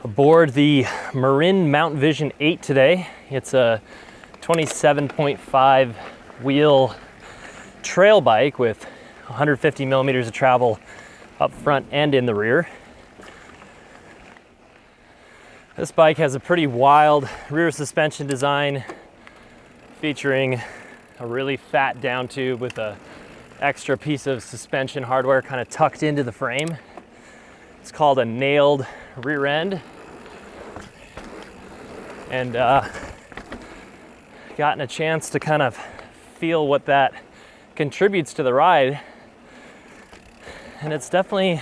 Aboard the Marin Mount Vision 8 today. It's a 27.5 wheel trail bike with 150 millimeters of travel up front and in the rear. This bike has a pretty wild rear suspension design featuring a really fat down tube with a extra piece of suspension hardware kind of tucked into the frame. It's called a nailed rear end. And gotten a chance to kind of feel what that contributes to the ride. And it's definitely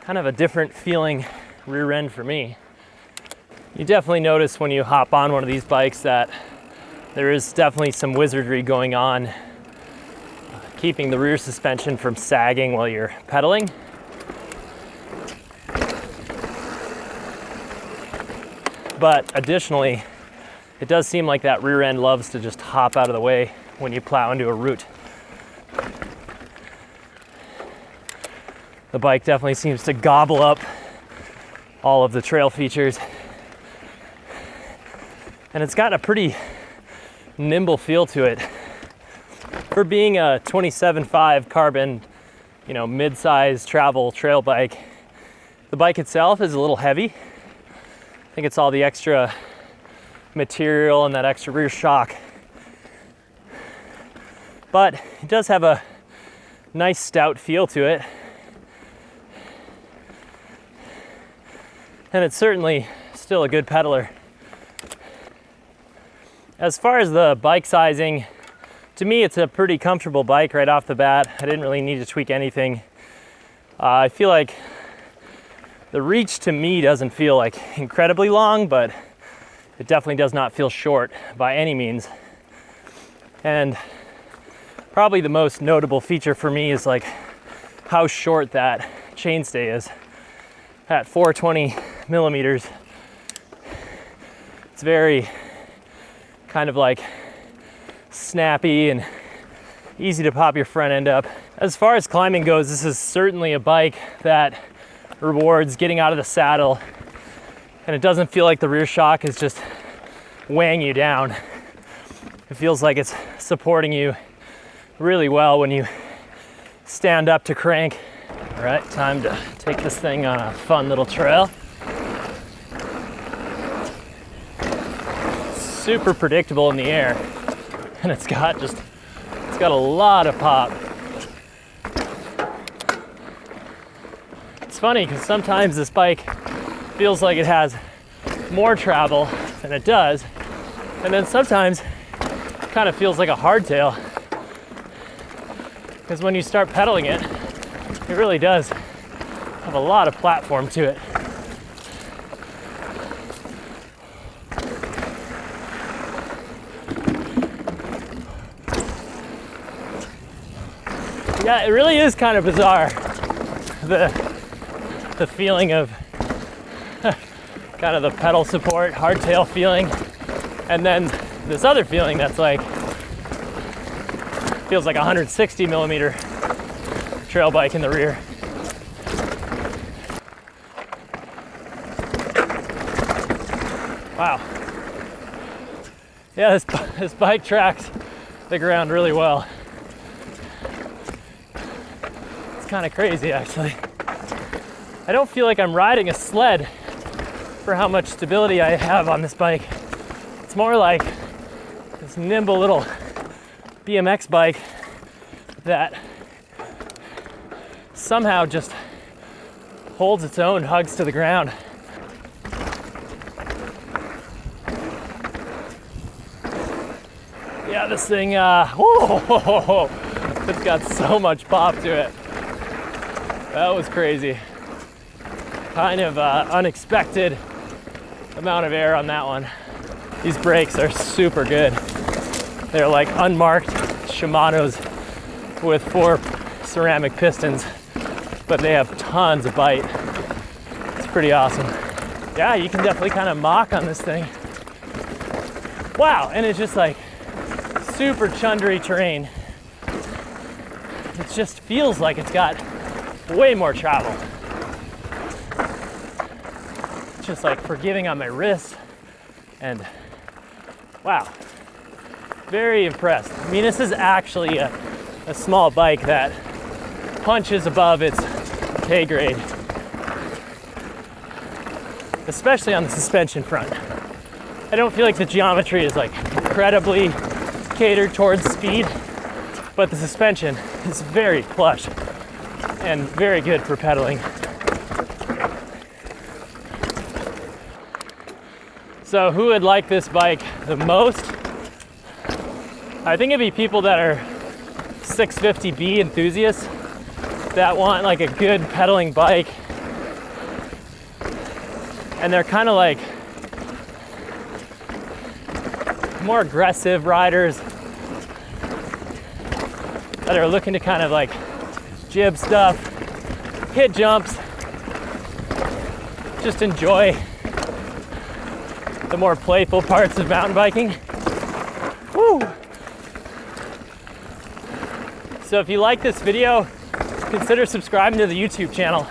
kind of a different feeling rear end for me. You definitely notice when you hop on one of these bikes that there is definitely some wizardry going on, keeping the rear suspension from sagging while you're pedaling. But additionally, it does seem like that rear end loves to just hop out of the way when you plow into a route. The bike definitely seems to gobble up all of the trail features. And it's got a pretty nimble feel to it. For being a 27.5 carbon, mid-size travel trail bike, the bike itself is a little heavy. I think it's all the extra material and that extra rear shock. But it does have a nice stout feel to it. And it's certainly still a good pedaler. As far as the bike sizing, to me it's a pretty comfortable bike right off the bat. I didn't really need to tweak anything. I feel like the reach to me doesn't feel like incredibly long, but it definitely does not feel short by any means. And probably the most notable feature for me is like how short that chainstay is. At 420 millimeters, it's very kind of like snappy and easy to pop your front end up. As far as climbing goes, this is certainly a bike that rewards getting out of the saddle, and it doesn't feel like the rear shock is just weighing you down. It feels like it's supporting you really well when you stand up to crank. All right, time to take this thing on a fun little trail. Super predictable in the air, and it's got a lot of pop. It's funny because sometimes this bike feels like it has more travel than it does, and then sometimes it kind of feels like a hardtail, because when you start pedaling it, it really does have a lot of platform to it. Yeah, it really is kind of bizarre, the feeling of kind of the pedal support, hardtail feeling, and then this other feeling that's like, feels like a 160 millimeter trail bike in the rear. Wow. Yeah, this bike tracks the ground really well. It's kind of crazy, actually. I don't feel like I'm riding a sled for how much stability I have on this bike. It's more like this nimble little BMX bike that somehow just holds its own, hugs to the ground. Yeah, this thing, it's got so much pop to it. That was crazy. Kind of unexpected amount of air on that one. These brakes are super good. They're like unmarked Shimano's with 4 ceramic pistons, but they have tons of bite. It's pretty awesome. Yeah, you can definitely kind of mock on this thing. Wow, and it's just like super chundery terrain. It just feels like it's got way more travel. just like forgiving on my wrist. And wow, very impressed. I mean, this is actually a small bike that punches above its pay grade, especially on the suspension front. I don't feel like the geometry is like incredibly catered towards speed, but the suspension is very plush and very good for pedaling. So who would like this bike the most? I think it'd be people that are 650B enthusiasts that want like a good pedaling bike, and they're kind of like more aggressive riders that are looking to kind of like jib stuff, hit jumps, just enjoy the more playful parts of mountain biking. Woo! So if you like this video, consider subscribing to the YouTube channel.